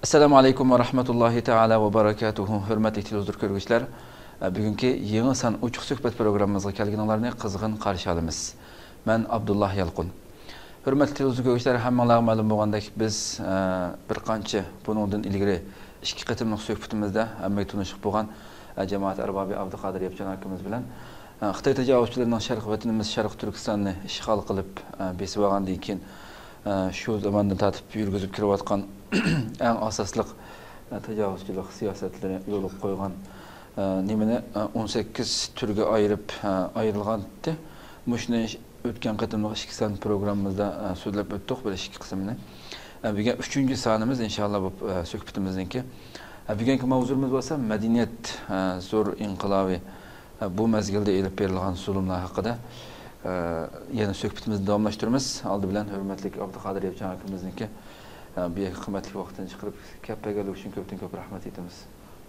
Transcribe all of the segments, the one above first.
Assalamu alaykum va rahmatullohi ta'ala va barakatuhu. Hurmatli televizor ko'ruvchilar, bugungi yangi san uchuq suhbat programmamizga kelganlarni qizg'in qarshi olamiz. Men Abdullah Yalqun. Hurmatli televizor ko'ruvchilar, hammalarga ma'lum bo'lgandek, biz bir qancha buningdan ilgari ikki qatimliq suhbatimizda hammaga tanishib bo'lgan jamoat arbobi Abduqodir Yapchan akamiz bilan Xitoy tajovuzchilarining sharq vatanimiz Sharq Turkistonni ishg'ol qilib besib olgandan keyin shu zamonda tatib yurgizib kirayotgan eng asosli tajovuzchilik siyosatlari yo'l qo'ygan nimani 18 turga ayrilgandi. Mushuni o'tgan qatimliq ikki son programmamizda so'zlab o'tdik bir ikki qismini. Bugun 3-sonimiz inshaalloh bu suhbatimizniki. Bugungi mavzuimiz bo'lsa madaniyat zo'r inqilobi. Bu mezgilda elib berilgan zulmlar haqida yana suhbatimizni davomlashtiramiz. Oldi bilan hurmatli Abduqodir Yapchan akamizniki bu qimmatli vaqtdan chiqarib kapagaligi uchun ko'p rahmat aytamiz.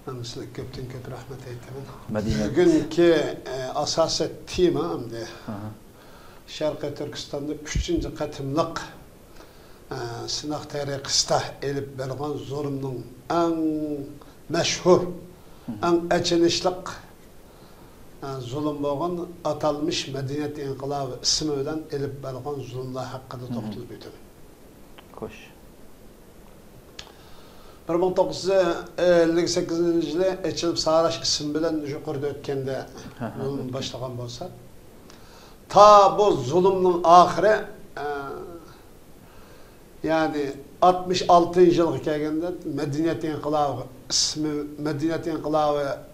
Men sizga ko'p rahmat aytaman. Madaniyat. Bugungi asosiy tema hamda Sharqiy Turkistonda 3-qatimliq sinoq tariqasida elib berilgan zulmning eng mashhur, eng achinishli zulm bo'lgan atalmış madaniyat inqilobi ismi bilan elib berilgan zulmlar haqida to'xtalib o'taman. Xo'sh. 1958 yılı açılıp Saraş ismi bilen yukarıda ötkende başlayan bolsa ta bu zulümün ahire yani 66 yıllık gelgende Medeniyet İnkılabı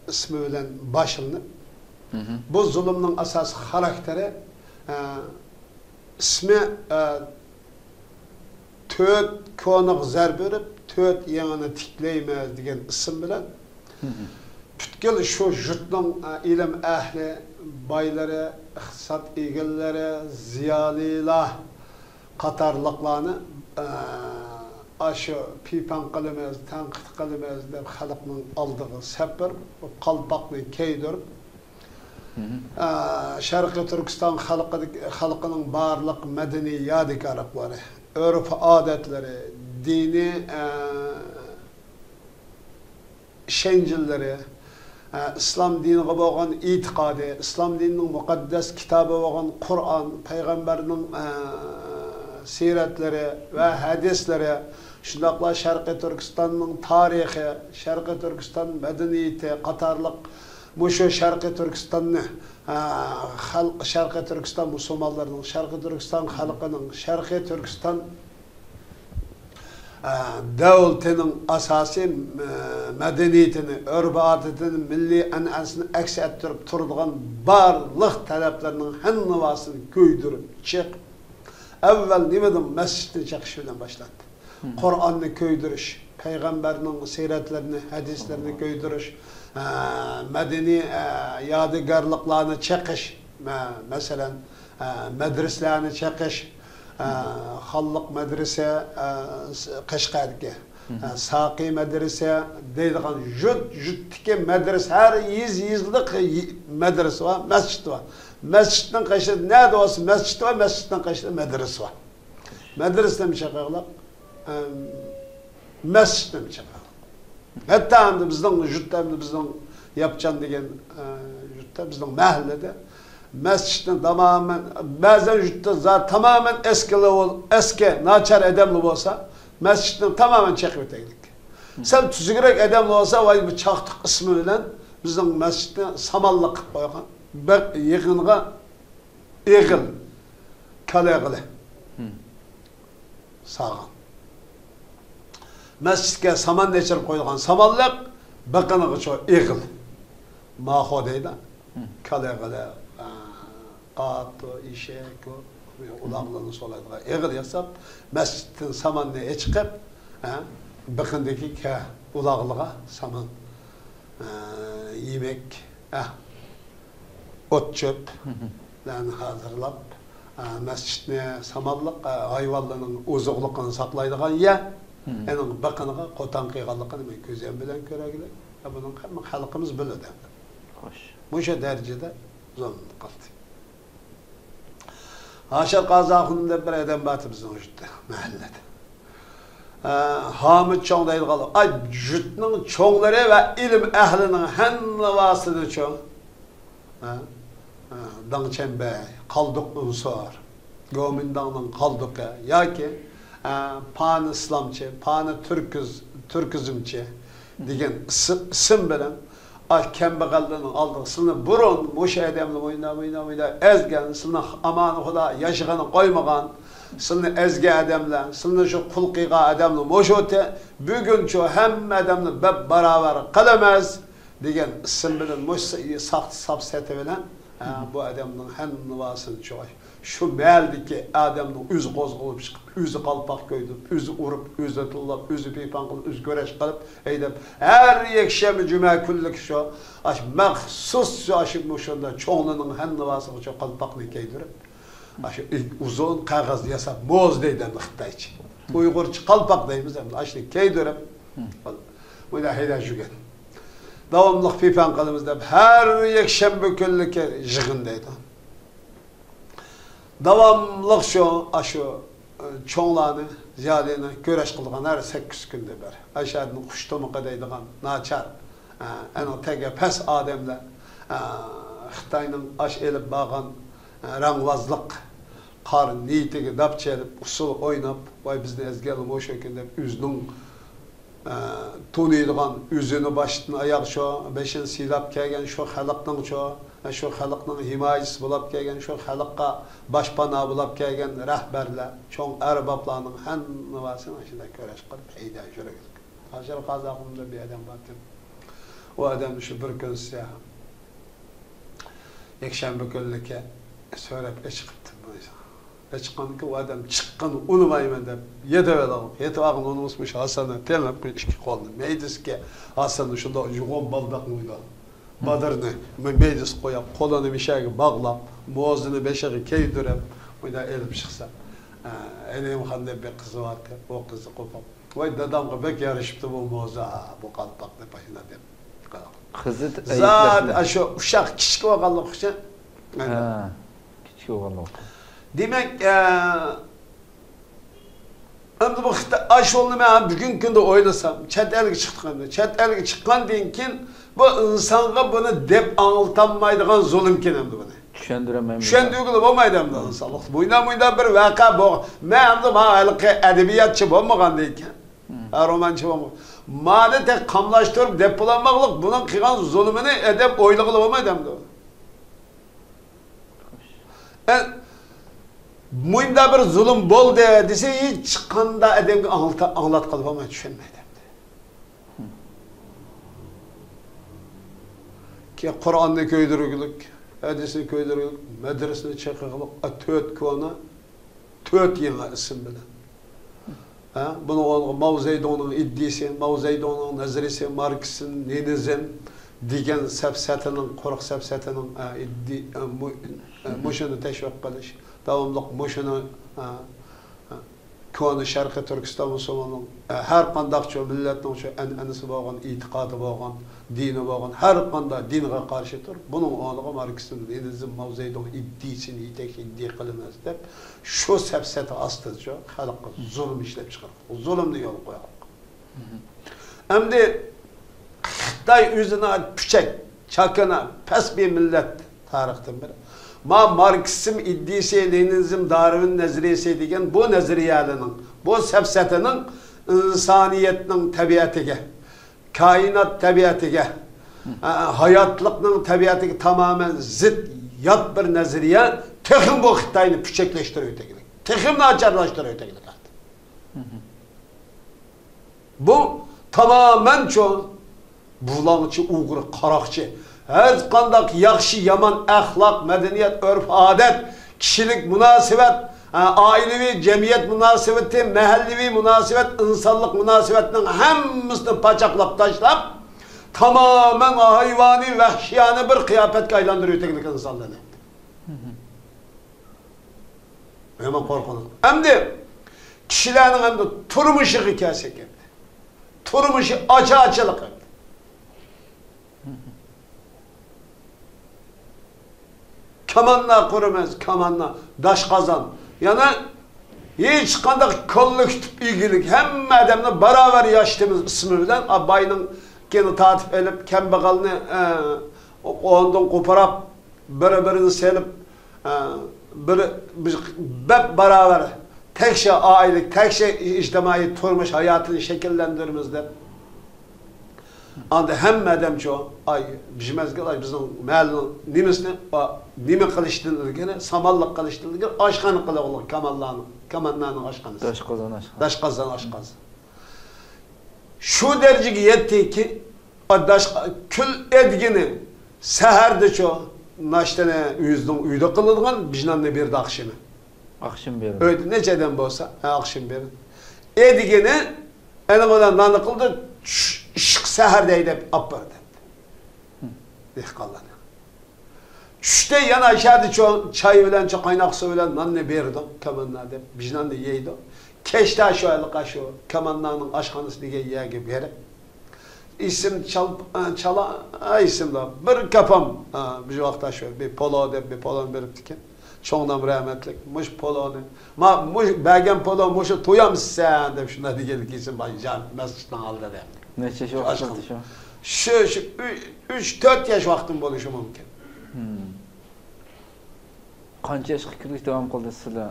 ismi bilen başlanıp bu zulümün asas karakteri ismi töt konuq zerb verip töt yanını tikleyemez degan isim bilen bütkül şu jurtning ilim ahli, bayları, iqtisad egalari, ziyolilar qatorliqlarni aşı pipan qilamiz, tanqid qilamiz deb xalqning oldiga sapir qalpoqni kiydirib Sharqiy Turkiston xalqining barliq madaniy yodigarliklari, örf adetleri, dini şencilleri, İslam dinine bağlan itikadı, İslam dininin mukaddes kitabı olan Kur'an, Peygamberinin siretleri ve hadisleri, şundakla Sharqiy Turkistonning tarihi, Sharqiy Turkiston medeniyeti, qatarliq Muşu Sharqiy Turkistonni Sharqiy Turkiston musulmonlarining, Sharqiy Turkiston xalqining, Sharqiy Turkiston davlatining asosiy madaniyatini, örf odatini, milliy an'anasini aks ettirib turadigan barliq talablarning hammasini ko'ydirib chiq. Avval nimadan masjidni chiqish bilan boshlandi. Qur'onni ko'ydirish, payg'ambarning siratlarini, hadislarini ko'ydirish, madaniy yodigarliklarni chiqish, masalan, madrasalarni chiqish, Xalq medrese Qashqarga, Saqi medrese deydigan jutdiki medrese her yizlik medrese var, mescid var. Mescidin qaşida nerede olsa mescid var, mescidin qaşida medrese var. Medresede mi çakaqlaq? Mescidde mi çakaqlaq? Hatta hem bizden jutda bizden Yapchan degan jutda bizden mahallede mescidin tamamen bazen jutda tamamen eski naçar edemli olsa mescidin tamamen çekip öteydik. Sen tüzgürek edemli olsa vay bu çaktık ismi bilen bizden mescidin samallık koygan yığınğa eğil kaleğili sağın. Mescidke saman geçirip koyulgan samallık bakınığı çoğu eğil maho deydi kaleğili at, işek, ulağlarını solaydığa eğil yasap, mescidin samanını çıkıp, bakındaki ulağlığa saman, yemek, ot çöplerini hazırlap, mescidine samanlık, hayvanlarının uzuqlıqını saklaydığa ya, onun bakınığa kotan kıyğanlıqını gözden bilen köregiler. Bunun halkımız böyle de. Bu şey derecede zorunlu kaldı. Haşer Qazaqun'da bir adam batı bizden uçtu mahallede. Hamid çoğun deyil qalı. Ay, jutның çoğları ve ilim əhlinin hənli vasıdı çoğun. Dağçembe, Kaldık Unsur, Gomindağ'ın Kaldık'a, ya ki Pan İslamçı, Pan Türkizmçi degen isim bilen kembeğalının aldığısını burun muş edemli oyna ezgen, sını amanı Xuda yaşıganı koymagan, sını ezge edemle, sını şu kulqiga edemli moşote, bugün şu hem edemli beraber kalemez degen isim bilen muş sapseti bilen bu adamın hem nuvasını çoğu. Şu meğeldeki adamın üzü qozgulup çıkıp, üzü qalpaq köydüp, üzü urup, üzü tullap, üzü peypan qılıp, üzü göreş qalıp, eydep, her yekşemi cüme küllik şu, məxsus şu aşık muşunda çoğunun hem nuvasını çoğu qalpaqını keydirip, uzun qağız yasap, moz deyden Xitayçı. Uygurçı qalpaq deyimiz hem aşık keydirip, bu da heyden jügen. Davamlıq peypan qılımızda her yekşembe küllik jığın deydi. Davamlıq şu çoğlarını, ziyadeni göreş qılğan her 8 günde beri. Aşağıdın kuştumu qadaydıgan, naçar, eni tege pes ademler, Xitayının aş elip bağın rangvazlık, qarın niyetigi dap çelip, usul oynap, vay bizni ezgelim o şekilde üzünün tunuyduğun üzünü başını ayak şu, beşin silap kelgen şu xalqның şu xalqның himayesi bulap kelgen şu xalqqa başpana bulap kelgen rahberler, çoğun erbaplarının hem nuvasını aşında köreş qılıp eyda jürek. Haşır Qazaqımda bir adam baktım. O adam şu bir gün siyah. Yekşembe günlük'e söylep çıkıptı. Çıkan ki o adam çıkan unumayım dep yedevel alıp yetevağın unutmuş Hasan'ı telep iki kolunu meclis ki Hasan'ı şunda yuğun baldak mıydı badırını meclis koyup kolunu bir şey bağlap boğazını beşeri keydirip burada elip çıksa Enem Han'da bir kızı vardı o kızı kopap vay dadam bek yarışıptı bu moza bu kalpaklı başına dep kızı zat şu uşak kişi oğallık için küçük oğallık. Demek endi bu aş oldu ben bugün günde oylasam chet elge çıkan deyinkin bu insanga bunu dep anıltanmaydigan zulümken endi bunu. Düşündüremem. Düşündüğü olmaydı endi insanlık. Buyna bir vaka bu. Ben endi halkı edebiyatçı olmagan deyken. Romançı olmagan. Mali tek kamlaştırıp depolanmaklık bunun kıyan zulümünü edep oylıqlı olmaydı endi. Muyda bir zulüm bol dese hiç çıkanda adamga anlat kalıp ama düşünmeydi. Ki Kur'an'ı köydürüklük, hadisini köydürüklük, medresini çekiklik, töt kona, töt yeni isim bilen. Bunu Mao Zedong'un iddisi, Mao Zedong'un nazarisi, Marx'ın, Lenin'in digen sepsetinin, koruk sepsetinin muşunu teşvik kılış. Davamlıq muşunu konu Şarkı Türkistan Müslümanın her qandaq ço milletinin ço enisi bolğan, itiqadı bolğan, dini bolğan, her qanda dinge qarşı tur. Bunun oğluğu Marx'ın, Lenin'in, Mao Zedong iddisini iddi qılınız dep şu sepseti astı ço xalqqa zulüm işlep çıxar. Zulümni yol qoyaq. Endi Xitay üzüne püçek, çakına, pes bir millet tarixten beri. Marksizm iddisi, Leninizm, Darwin nezariyesi degen bu nezariyalının, bu sepsetinin insaniyetinin tabiatiga, kainat tabiatiga, hayatlıqның tabiatiga tamamen zıt, yat bir nezariye, texim bu Xitayni püçekleştiriyor ötekilik. Texim naçarlaştırıyor ötekilik. Bu tamamen çoğun bulanıcı, Uğur, Qarakçı, her kandak yaxşı, yaman, ahlak, medeniyet, örf, adet, kişilik, münasebet, ailevi, cemiyet münasebeti, mahallevi münasebet, insanlık münasebetinin hemmisini paçaklap taşlap, tamamen hayvani, vahşiyane bir kıyafet kaylandırıyor teknik insanlarını. Hemen korkunun. Hem de kişilerin hem de turmuşu hikayesi geldi. Turmuşu açılık geldi. Kamanla kurumez, kamanla, daş kazan. Yani hiç kandak kollektif ilgilik hem adamla beraber yaşadığımız ismi bilen abayının kendi tatip edip kembekalını ondan koparıp birini selip beraber tek şey ailelik, tek şey içtimai turmuş hayatını şekillendirmemizde anda hem adam çoğu ay bizmezgil ay bizim mahallinin nimesine nime kılıştığını gene samallık kılıştığını gene aşkanı kılı olur kamanlanın aşkanı. Daş kazan aşkanı. Şu dereceye yetti ki kül edgini seherde çoğu naştene uyda kılıngan bizimle bir de akşamı. Akşam verin. Öyle neceden olsa akşam verin. Edgini elimden nanı kıldı şık seherdeydi apırdı. Dehkallanı. Şüşte yana aşağıda çoğu çay bilen çoğu kaynak su bilen nanne berdi kamanlarda bizimle de yeydi. Keşte aşağılık aşağı kamanlarının aşkanısı diye yiyege beri. İsim çala isimle bir kapam bir vakta şöyle bir polo de bir polon verip diken. Çoğundan rahmetlik muş polonu. Ma muş belgen polon muşu toyam sen de şuna diyelim ki isim can mesajdan aldı de. Ne çeşit vakti şu? Şu 3-4 yaş vaktim buluşu mümkün. Qancha yaş fikirlik devam kıldı sizler?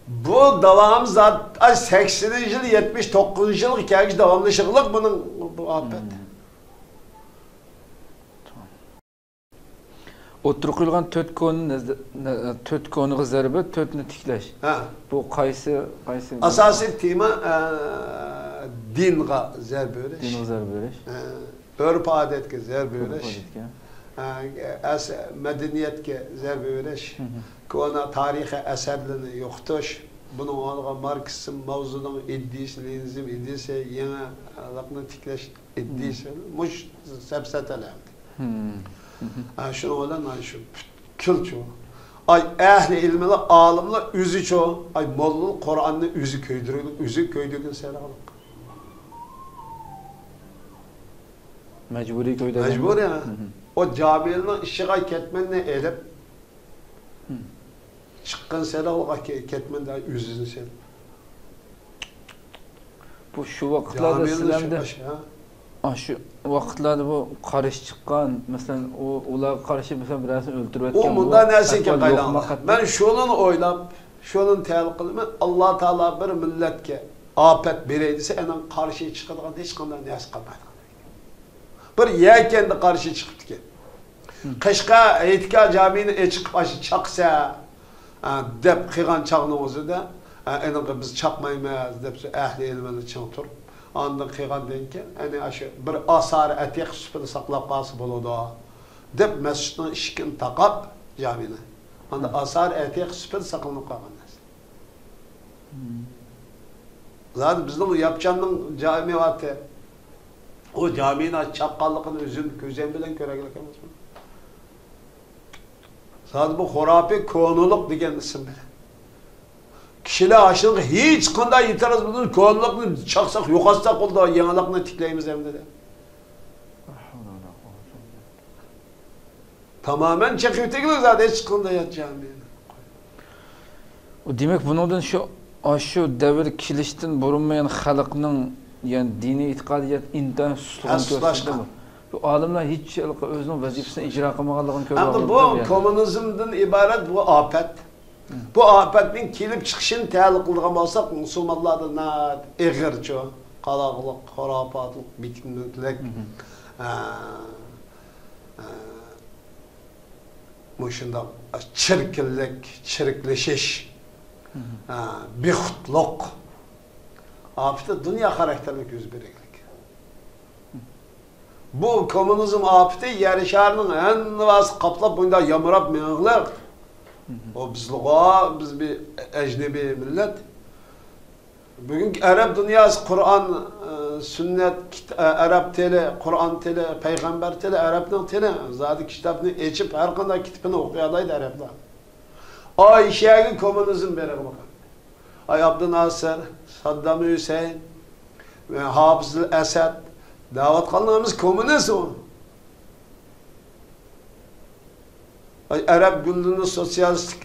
Bu devam zaten 80. yıl 79. yıl hikayesi devamlışıklık bunun bu afet. Oturuqilgan 4 konu zarbi 4'ni tiklash. Bu qaysi asosiy tema dinga zarb berish. Dinga zarb berish. Örf adetga zarb berish. Medeniyetga zarb berish. Kona tarihi eserlerini yo'qotish. Bunun olgan Marksizm mavzudan iddisi, Leninizm iddisi, yeni alaqni tiklash iddisi. Mush sabsatalar. Şunu olan şu kül çoğu. Ay ehli ilmili alimler üzü çoğu. Ay mollul Kur'an'ı üzü köydürülük, üzü köydürülük selalık. Mecburi köyde. Mecbur ya. O camiyenin işiğe ketmenle elip çıkkın selalık ketmenle üzüzün selalık. Bu şu vakitlerde sizlemde şu vaqtlarda bu qarish chiqqan, masalan, ular qarshi mesela birazini o'ldirib o'tgan. O bunda narsaga qaylangan. Men shuni o'ylab, shuni ta'lil qilaman. Alloh taolo bir millatga afat beraydi desa, anan qarshi chiqadigan hech qanday narsa qolmaydi. Bir yakanda qarshi chiqibdi. Qishqa aytga jamini chiqib ashi chaqsa deb qilgan chaqning o'zida, anan biz chaqmaymiz deb ahli ilmini chiqib turib andan qilgandan keyin ana aşı bir asar atiq sifati saqlab qolsa bo'ladi deb masjidning ishkini taqab jamini anda asar atiq sifati saqlanib qolgan narsa. Zaten bizning yapcanning jami vaqti o jamini chaqqanligini o'zim ko'zim bilan ko'ragan emasman. Zaten bu xurafi konulik degan ism bilan kişiler aşırı hiç kanda itiraz bulunur, konularını çaksak, yokatsak oldu, yanılakını tikleyimiz hem de. Tamamen çekip tekrar zaten hiç kanda yatacağım yani. Demek bundan şu devir kilişten bulunmayan halkının yani dini itikadiyet intan susluğunu gösterdi mi? Bu alimler hiç özünün vazifesini icra kılmaganlığını görüyor. Ama bu komünizmden ibaret bu afet. Bu afetin kelip çıkışını ta'lil qilgan olsak, musulmonlarda eg'ir çoğu, qalaqliq, xurofotlik, bitkinlik, mushunda chirkinlik, chiriklashish, bexudlik, afeti dünya karakterlik yuz beraylik. Bu komünizm afeti yer şarının en vaz qaplab bunda yamrab menglar. O biz bir ecnebi millet. Bugünkü Arap dünyası Kur'an, sünnet, Arap tili, Kur'an tili, Peygamber tili, Arap'ın tili. Zaten kitabını içip her kadar kitabını okuyadaydı Araplar. Ayşe'nin komünizm verir bakalım. Ay Abdülnasır, Saddam Hüseyin, Hafız Esed, davet kılınımız komünizm. Arap Güllünüş Sosyalistik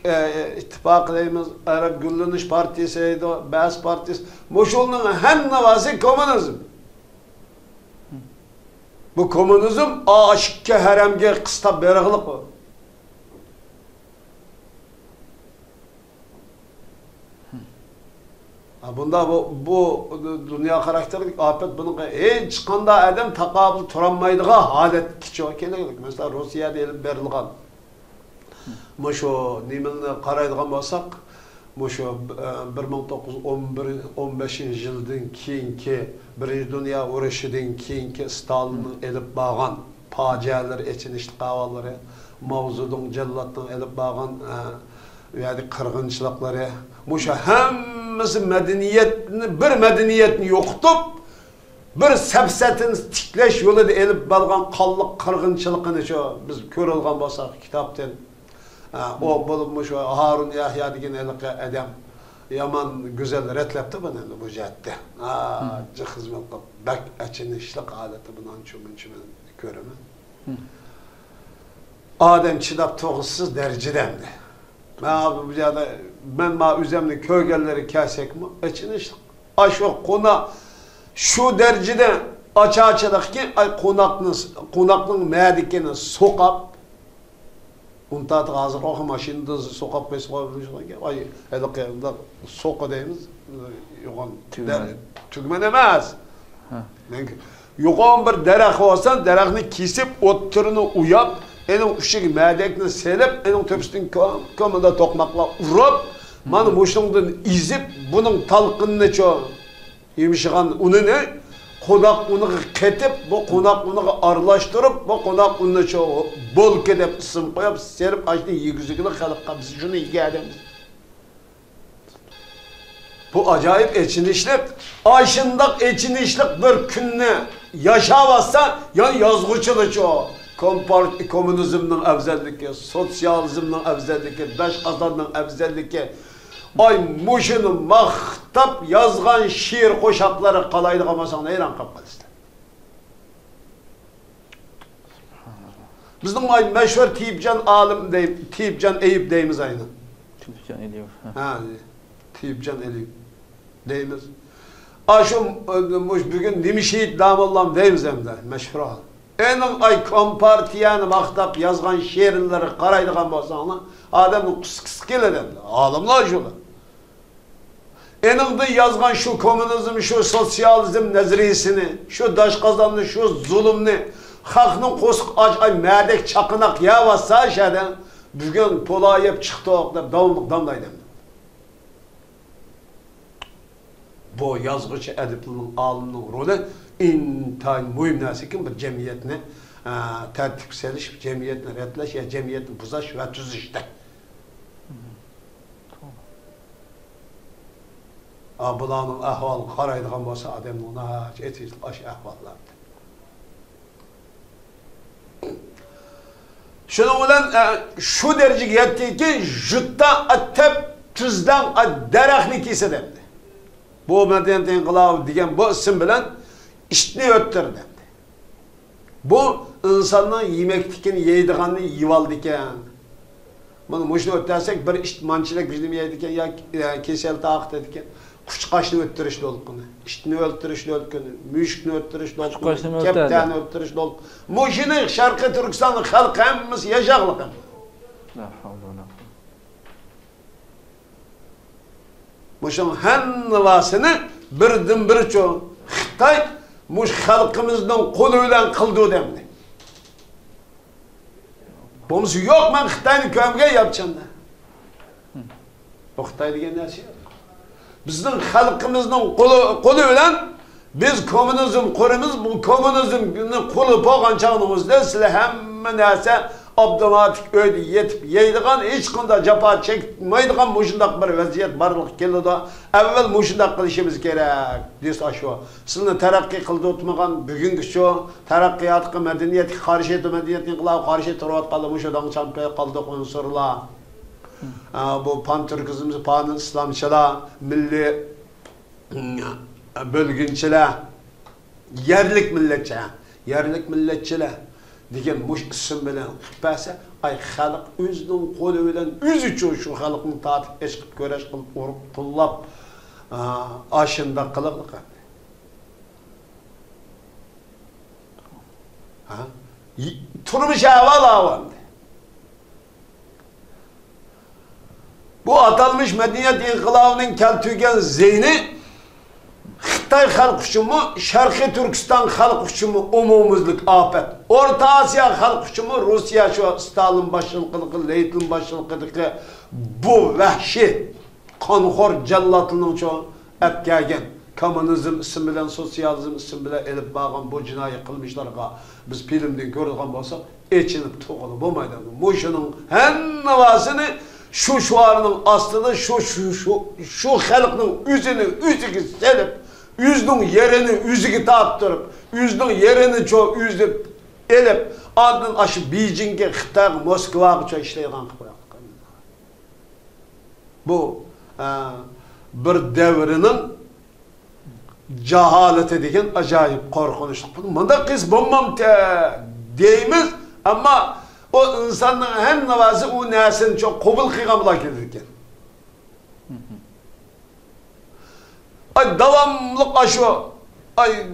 İttifakı deyimiz, Arap Güllünüş Partisi, Beyaz Partisi. Muşulunun hem navası komünizm. Bu komünizm aşıkke haremge kısta beraglık o. Bunda bu dünya karakterlik afet bunun hiç qanda adam taqabul turanmaydığı halet kiçi o keleglik. Mesela Rusya'da elib berilgan. Muşu nimini qaraydigan bolsak, muşu 1915 yıldan keyinki Birinci Dünya Urushidan keyinki Stalin'in elib bağan facialar, echinishlik ahvollari, Mavzudun, Jallatning elib bağan yani qirg'inchilikları, muşu hammasi madaniyatni, bir madaniyatni yo'qotib, bir safsatini tiklash yo'lida elib bo'lgan qonliq qirg'inchilikni shu biz ko'rilgan bo'lsak kitobdan o bo'lib shu Harun Yahya degan adam yaman go'zal retlepti buni bu jihatda. Xizmat qilib bak achinishlik holati bilan chunchun ko'raman. Adam chidab to'g'risiz darajadamdi. Bu yerda ben ma üzemli köygelleri kesek mi? Açınışlık. Aşo kona şu derecede açık ki konaklığın mədikini sokap untadı hazır o maşinde sokap ay elqiyanda soka deyimiz yoğun tügmen emez. Yoğun bir derek olsan derekni kesip otturunu uyap enin üşüğü mədəkini selip, enin töpüstün kömünde tokmakla urup, manı muşundan izip, bunun talqınını çoğu yemişiğen ununu, konak unuğu ketip, bu konak unuğu arlaştırıp, bu konak ununu çoğu bol kedip, ısım koyup, serip, açtı yüzükünü kalıpka, biz şunu iki adamız. Bu acayip eçinişlik, aşındak eçinişlik bir gününü yaşavazsa, yani yazgıçılı çoğu. Komünizmnin evzelliki, sosyalizmnin evzelliki, Beşkazan'ın evzelliki, ay muşunu mahtap yazgan şiir koşakları kalaydı kamasan neyran kapkalısın. Bizim ay meşhur Tibcan alim deyim, Tibcan Eyüp deyimiz aynı. Tibcan Eyüp. Tibcan Eyüp deyimiz. Aşım bugün Nimişehit Damollam deyimiz hem de meşhur alim. Enin ay kompartiyani maktap yazgan şiirleri qaraydigan bolsаңlar, adam kıs keledi. Alimlar şular. Enin de yazgan şu komünizm, şu sosyalizm nezriyesini, şu daşkazanını, şu zulümni, halkның qo'shiq ay mədək çaqınaq yavasa şədən bugün polayıb çıxdı oqda damlaydı. Bu yazgıcı edipinin aliminin rolü intayın mühim nəsikin bir cemiyetini tertipseliş, cemiyetini retleş, ya cemiyetini buzaş ve tüzüşte. Bulanın ahvalı qaraydıgan bolsa adamın naç etişlik aş ahvallardı. Şunun bilen şu dereceye yetti ki jutta attep tüzden derakni kesedemdi. Bu medeniyet inqilabı degan bu isim bilen işini öttürdü. Bu insanın yemektikini yeydiğini yivaldı iken. Bunu muşunu öttersek bir iştmançılık bizim yeydiken ya kesel tağık dediken. Kuşkaşını öttürüşlü olup bunu. İştini öttürüşlü olup bunu. Müşkini öttürüşlü olup bunu. Kepteni öttürüşlü olup. Muşunu Şarkı Türkistan'ın halkı hemmimiz yaşaklık. Muşun hennivasını birden bir çoğu. Xitay muş halkımızdan koluyla kıldığı demdi. Bunun yok ben Xitay'ın kömge yapacağım da. O Xitay degen neresi yok. Bizden halkımızdan koluyla biz komünizm kurumuz, bu komünizmin kolu boğan çağımızda size hemen neyse abdomatik öyle yetip yeydiğen hiç konuda capa çekmeydiğen muşundak bir vaziyet barlık geldi da evvel muşundak kılışımız gerek diyorsa aşağı. Sizin terakki kıldı tutmayan bugünkü şu terakkiyatkı medeniyeti karşı etti medeniyetin kılağı karşı etti ruhat kaldı muşudan çampaya kaldık unsurla. Bu pan-Türkizmimiz, pan-İslamçılar, milli bölgünçiler, yerlik milletçiler degen muş isim bilen tutpasa ay xalq özünün qolu bilen öz üçün şu xalqni tatib eşqib köreş qilib urib pullab aşında qılıqlıq. Turmuş ahval avandı. Bu atalmış medeniyet inkılabının keltügen zeyni Xitay halk uçumu, Şarkı Türkistan halk uçumu umumuzluk afet. Orta Asya halk uçumu, Rusya şu Stalin başçılıklı, Lenin başçılıklı bu vahşi kanxor cellatının çoğu etkigen. Komünizm isim bilen, sosyalizm isim bilen elip bağın bu cinayet kılmışlarga biz filmden gördüğün olsa içinip toğulu bu maydanı. Muşunun hem navasını şu şuarının aslında şu halkın yüzünü selip yüzünün yerini yüzüge taptırıp yüzünün yerini çok yüzüp elip ardın aşı Beijing'e, Xitay, Moskva'ya çok işleyen bu bir devrinin cehalet edigen acayip korkunçluk. Bunda kız bulmam deyimiz ama o insanın hem navazı o nesini çok kabul kıygamla gelirken. Ay davamlık aşı ay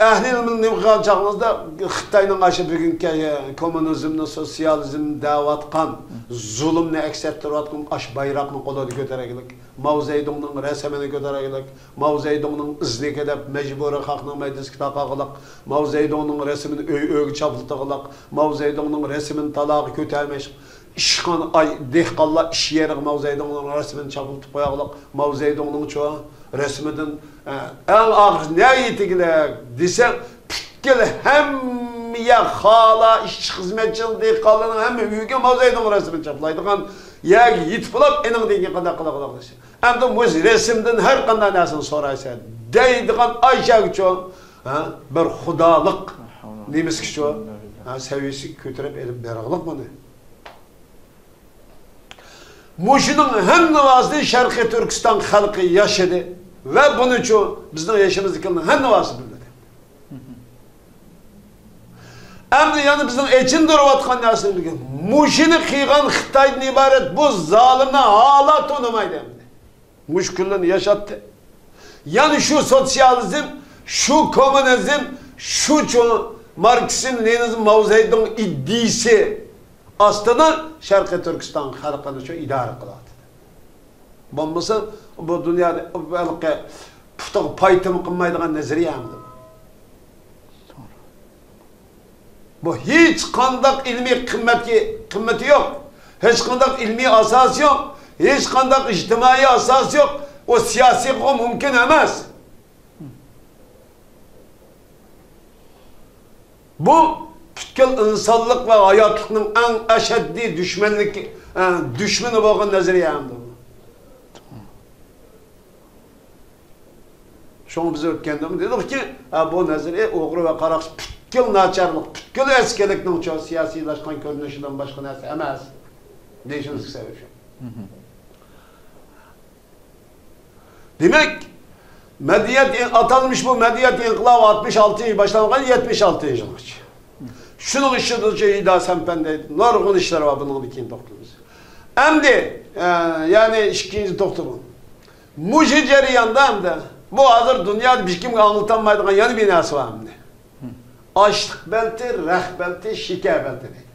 ehli ilmin nimqal çağınızda Xitay'nın aşı bugünkü komünizmni, sosyalizmni davatkan zulümni ekserttirvatkan aş bayraqni qo'lida ko'taragilik, Mao Zedong'ning resimini ko'taragilik, Mao Zedong'ning izini kelib mecburi xalqning maydasiga taqagilik, Mao Zedong'ning resimini öygü çapıltıgilik, Mao Zedong'ning resimini talaqı ko'tarmash, ishqon ay dehqonlar ish yeriga Mao Zedong'ning resimini çapıltıp qo'yagilik, Mao Zedong'ning çoğu resmiden en ağır ne yetigler desem gel hem ya hala iş hizmetçinin dehqonlarning hem uyga Mao Zedong resmini çaplaydigan ya yitibulab ening degan qanday qilaq desa. Endi bu resimden her qanday narsani so'raysa deydigan Ayşa uchun bir xudolik nemiz uchun seviyesi ko'tarib elib berag'liq buni. Muşunun hem navazını Şarkı Türkistan halkı yaşadı ve bunun için bizden yaşamızdakilerin hem navazı bildi. Hem de yani bizden için duruvatkan nasıl bildi. Muşunu kıygan Xitay'dan ibaret bu zalimle hala tanımaydı. Muş küllerini yaşattı. Yani şu sosyalizm, şu komünizm, şu Marksizm, Leninizm, Mao Zedong iddiası aslında Şarkı Türkistan halkını çok idare kıladı. Bombası bu dünyada belki putuq paytım kılmaydıgan nezariyamdı. Bu hiç kandak ilmi kımmeti yok. Hiç kandak ilmi asas yok. Hiç kandak ictimai asas yok. O siyasi o mümkün emez. Bu bütün insanlık ve hayatının en eşeddi düşmanı bakın nezariyamdı. Şunu bize ötkendimiz dedik ki bu nezariye oğru ve qaraqşı bütün naçarlık, bütün eskiliknin çok siyasilaşkan görünüşünden başka neyse emez. Deyişiniz sebep şu. Demek medeniyet atanmış bu medeniyet inkılabı 66 yıl başlanırken 76 yıl. Şunun işi İda Sempen'deydi. Norgun işler var bunun ikinci doktorumuz. Hem de yani ikinci doktorum. Muji ceriyanda hem de bu hazır dünyada bir kim anlatanmaydıgan yani bir nesi var hem de. Açlık belti, reh belti, şike belti değil.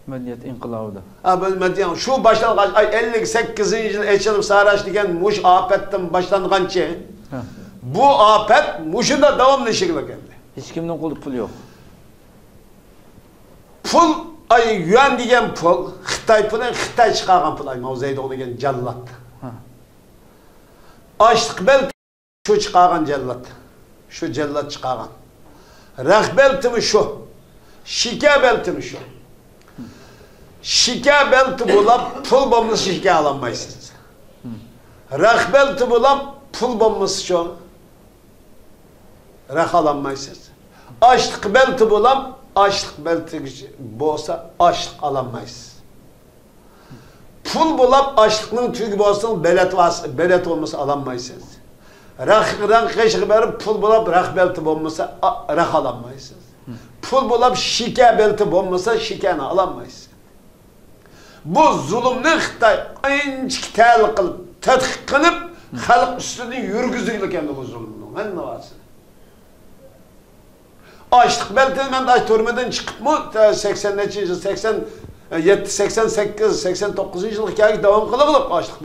Medeniyet inkılabı da. Medeniyet şu başlanğıç ay 58. yıl Eçilim Saraç degen Muş afetten başlanğançı. Bu afet Muş'un da devamlı şekilde geldi. Hiç kimden kolu pul yok. Pul ay yuan degen pul, Xitay pulu, Xitay çıkargan pul ay Mao Zedong degen cellat. Açlık belki şu çıkargan cellat. Şu cellat çıkargan. Reh belti mi şu? Şike belti mi şu? Şike belti bulap pul bombası şike alamayısınız. Reh belti bulap pul bombası şu. Reh alamayısınız. Açlık belti bulap açlık belti bolsa açlık alamayız. Pul bulap açlıkның tüyü bolsa belet olmasa alamayısınız. Reh keşke verip pul bulap reh belti olmasa reh alamayısınız. pul bulup şike belti olmasa şikeni alamayız. Bu zulümni Xitay inçik tali kılıp, tetkik kılıp, halk üstünü yürgüzüyle kendi bu zulümünün. Ben ne varsın? Açlık beltini ben de türmeden çıkıp mı 80. yıl, 87, 88, 89. yıllık hikaye devam kılıp açlık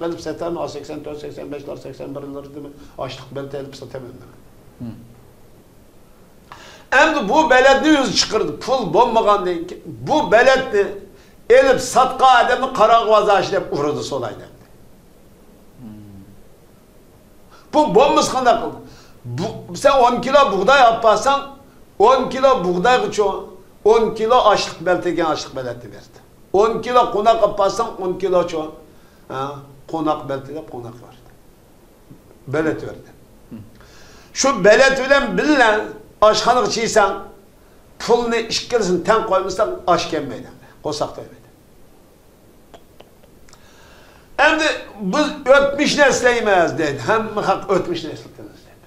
belti satar mı? 84, 85'ler, 81'ler değil mi? Açlık belti elip satamam ben. Hem bu beledni yüzü çıkırdı, pul bombagan deyin ki, bu beledni elip satqa adamı karagvaza açıp uğradı solaydı. Bu bombası kanda kıldı. Sen 10 kilo buğday yaparsan, 10 kilo buğday kıço, 10 kilo açlık beltegen açlık beleti verdi. 10 kilo konak yaparsan 10 kilo ço, konak beltede konak verdi. Belet verdi. Şu belet bilen bilen aşkanlık çiysen, pulunu işkilsin ten koymuşsan aş gelmeydi. Kosak da öyleydi. Hem de biz ötmüş nesleymeyiz dedi. Hem hak ötmüş neslikten nesleyip.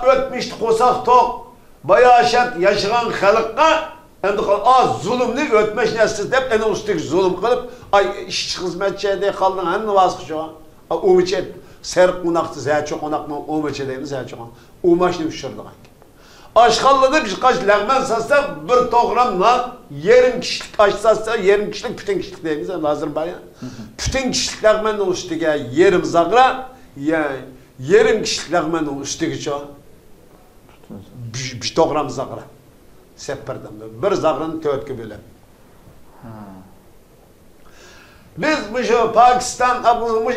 Ötmüştü kosak tok, bayağı şart yaşayan halkka hem de az zulümlü ötmüş nesli deyip en üstteki zulüm kılıp iş hizmetçiye kaldın hem vazgeç şu an. Umiçet serp konaktı zeyço konakla umiçedeyimiz zeyço konak. Umaşını üşürdü. Aşkallı'da birkaç lağmen satsa bir toğram lan, yarım kişilik aş satsa yarım kişilik bütün kişilik deyimiz hazır bayan. Bütün kişilik lağmenin üstüge yarım zagra, yani yarım kişilik lağmenin üstüge çoğu. Bir toğram zagra. Seppirden bir zagranın tötki bölüm. Biz bu şu Pakistan,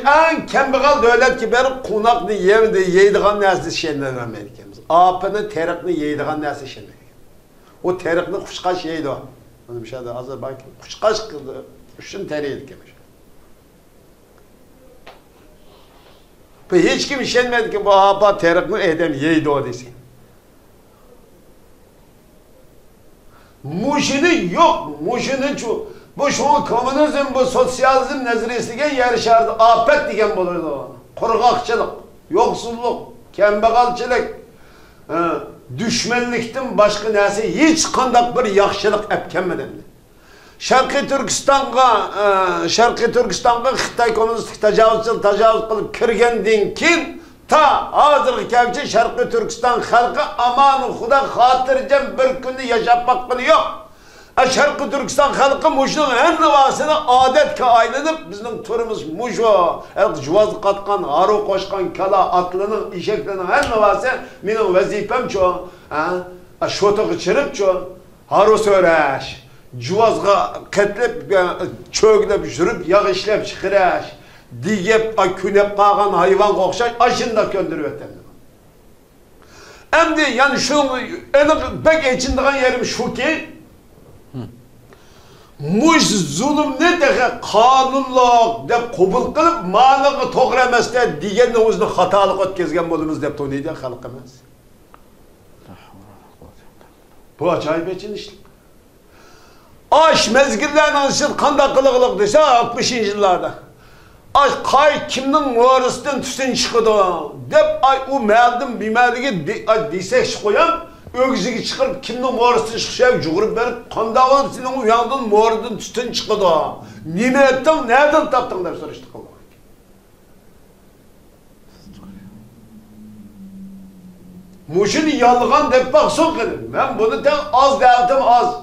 en kembegal devlet ki beri konakını yeydiğen nesli şeyinden vermeydik. Apını terikini yeydiğen nesli şeyinden. O terikini kuşkaş yeydi o. Onu bir şey de hazır bak. Kuşkaş kıldı. Kuşun teriydik demiş. Hiç kim işenmedi ki bu apa terikini edem yeydi o desin. Muşini yok. Muşini şu. Bu şu komünizm, bu sosyalizm nezaresiyle yarışardı. Afet diyen bulurdu o. Kurgakçılık, yoksulluk, kembegalçılık, düşmanlıktan başka neyse hiç kandak bir yaxşılık epkenmedi. Şarkı Türkistan'a Xitay komünist tecavüz kılıp kirgendin kin ta hazır kevçe Şarkı Türkistan halkı aman xuda hatırcam bir günü yaşap hakkını yok. Şarkı Türkistan halkı muşunun en nivasını adetke aylanıp bizim turumuz muşu, cuvaz katkan, haru koşkan, kala, atlının, işeklerinin en nivası benim vazifem ço, şotu çırıp ço, haru söyleş, cuvazga ketlep, çöglep, jürüp, yağ işlep, çıkıraş, digep, künep kağan hayvan kokşaş, aşında köndürüyor etemdim. Hem de yani şu, pek içindiğin yerim şu ki, muş zulüm ne de kanunluk de kabul kılıp malığı toğramaz de diğer nevuzunu hatalık ötkezgen bolumuz de tonuydu halkımız. Bu acayip için işte. Aş mezgillerden anışır kanda kılıklık dese 60. yıllarda. Aş kay kimden varısından tüsen çıkıdı dep o meldim bimerliği disek koyan ögüzüge çıkarıp kimden morusunu çıkışa juğurup verip kandağın senin uyandın morudun tütün çıkıdı. Nime ettin, nereden taptın der soruştu kıldı. Muşunu yalgan dep bak son kılın. Ben bunu tek az derdim az.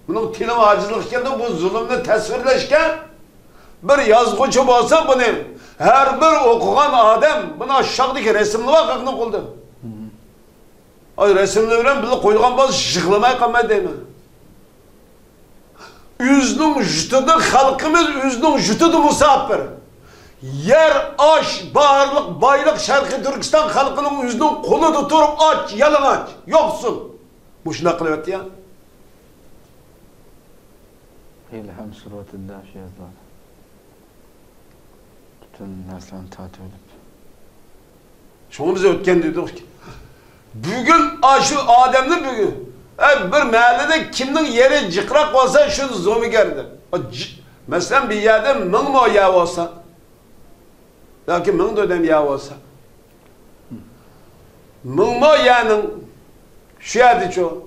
Bunun tilim acizlikken de bu zulümle tasvirleşken bir yazgıcı olsa bunu her bir okugan adam bunu aşağıdaki resimli vakıfını kıldı. Ay resimle bilen bizi koyduğun bazı şıklamaya kalmadı değil mi? Üzünün jütüdü, halkımız üzünün jütüdü musafir. Yer, aş, bağırlık, baylık, Şarkı Türkistan halkının üzünün kolu tuturup aç, yalan aç, yoksun. Bu şuna kılıvet ya. İlham suratında şey yazılar. Bütün neslen tatil edip. Şunu bize ötken dedik ki. Bugün şu Adem'nin bugün bir mahallede kimden yeri cıkrak olsa şunu zomi geldi. Mesela bir yerde mın mı o yağ olsa, belki mın da ödem yağ olsa, mın mı o yağının Şu yerde şu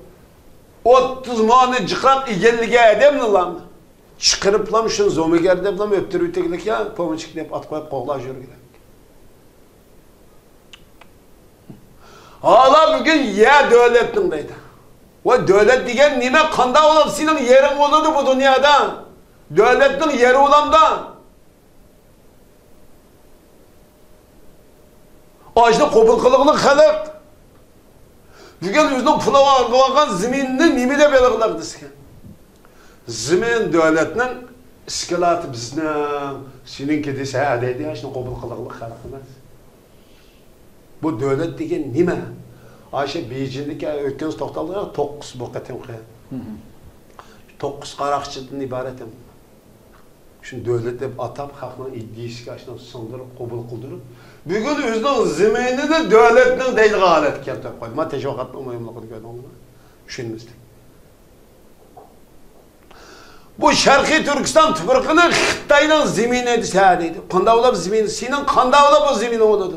30 mani çıkrak igellige edemli lan. Çıkarıp lan şun zomiger de lan öptürüp tekilik ya pomaçık deyip at koyup koğla jörgüle. Hala bugün ya devletin deydi. O devlet diyen nime kanda olup senin yerin oludu bu dünyada. Devletin yeri olan da. Ağaçta kopul kılıklı kalık. Bugün yüzünün pula argılagan zeminini nimi de belirler desken. Zemin devletinin iskilatı bizden seninki dese adaydı ya şimdi kopul kılıklı kalıklar. Bu devlet diyen nime? Ayşe Beijing'deki ötkeniz toxtaldılar 9 bu qatem qı. 9 qaraqçıdan ibaretim. Şun devlet deb atap xalqның ideyasiga aşna sındırıp qabul qıldırıp bugün özünün zeminini devletning deydigan holatga keltirib qo'ydi. Men teşviqatning muhimligini ko'rdingmi? Tushunmasdik. Bu Sharqiy Turkiston tuprog'ini Xitoyning zemini desa deydi. Qanday bo'lib zemini? Sening qanday bo'lib bu zemini bo'ladi?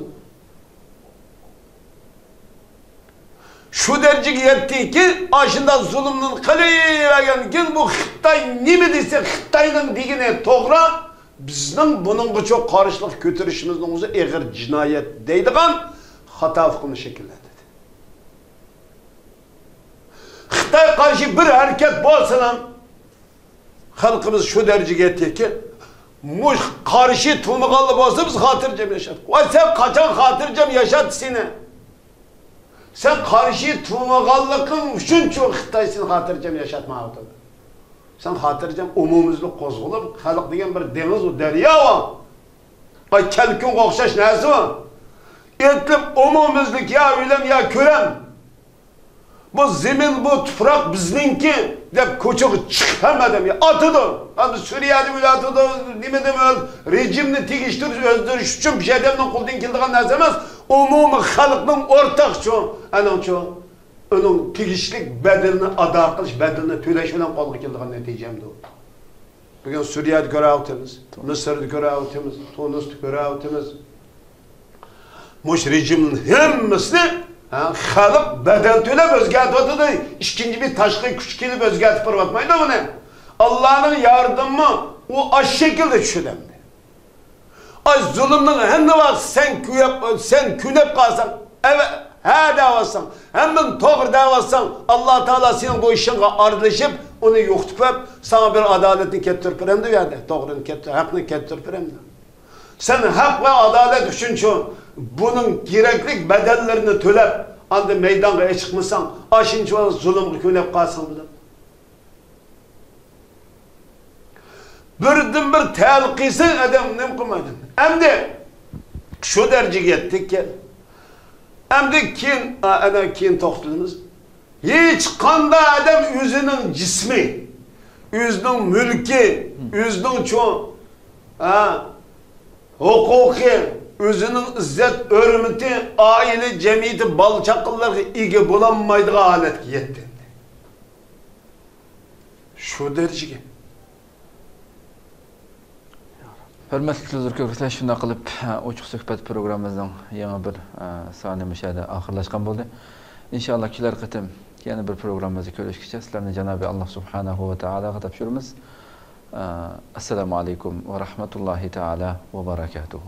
Şu dereceye yetti ki aşında zulümün kılıvergen gün bu Xitay nimi dese Xitay'nın digine toğra bizden bunun çok karşılık götürüşümüzün özü eğer cinayet deydiğen hata fıkhını şekillendirdi. Xitay karşı bir hareket bolsa halkımız şu dereceye yetti ki karşı tulmağalı bolsa biz hatırcam yaşadık. Vay sen kaçan hatırcam yaşadı seni. Sen karşı tuğmagallıkın üçün çok Xitay'sın hatırcam yaşatmağı. Sen hatırcam umumuzluk kozgulup, halk degen bir deniz o derya var. Ay kelkün kokşaş nesi var? Etlip umumuzluk ya ülem ya körem. Bu zemin, bu toprak bizninki dep koçuk çıkamadım ya. Atıdı. Abi Suriye'de bile atıdı. Nimedim rejimini tigiştir, özdürüş için bir şeyden kuldun kildiğin nezemez. Umumi halkın ortak şu, onun tigişlik bedelini ada kılış, bedelini tüleş bilen kolgu kildiğin neticemdi o. Bugün Suriye'de görev Mısır'da görev Tunus'ta görev Muş rejimin hemmesini halk bedel tülep özgertiyordu. İkinci bir taşkı küçük kilip özgertip bırakmaydı mı ne? Allah'ın yardımı o aş şekilde düşünemdi. Ay zulümün hem ne var sen künep kalsan, evet he davasan, hemen doğru davasan Allah Teala senin bu işine ardışıp onu yoktup sana bir adaletini kettirip hem de yani doğrunu kettirip, hakkını kettirip hem de. Sen hak ve adalet düşünce bunun gerekli bedellerini tölep anda meydana çıkmışsan aşınca zulümü künep kalsan bile. Birden bir telkisi adam ne kılmadın. Hem de şu dereceye gittik ki hem de kim toxtudunuz? Hiç kanda adam yüzünün cismi, yüzünün mülki, yüzünün çoğu hukuki, yüzünün izzet, hürmeti, aile, cemiyeti, balçaklıları iyi bulanmaydığı haletki yetti. Şu dereceye. Hürmetli dostlar, şuna qilib ochiq suhbat programmamizning yangi bir soni mushada oxirlashgan bo'ldi. İnşallah kelar qatim yana bir programmamizni ko'rishgacha sizlarni Janobi Alloh subhanahu va taologa topshiramiz. Assalomu alaykum va rahmatullohi taala va barakatuh.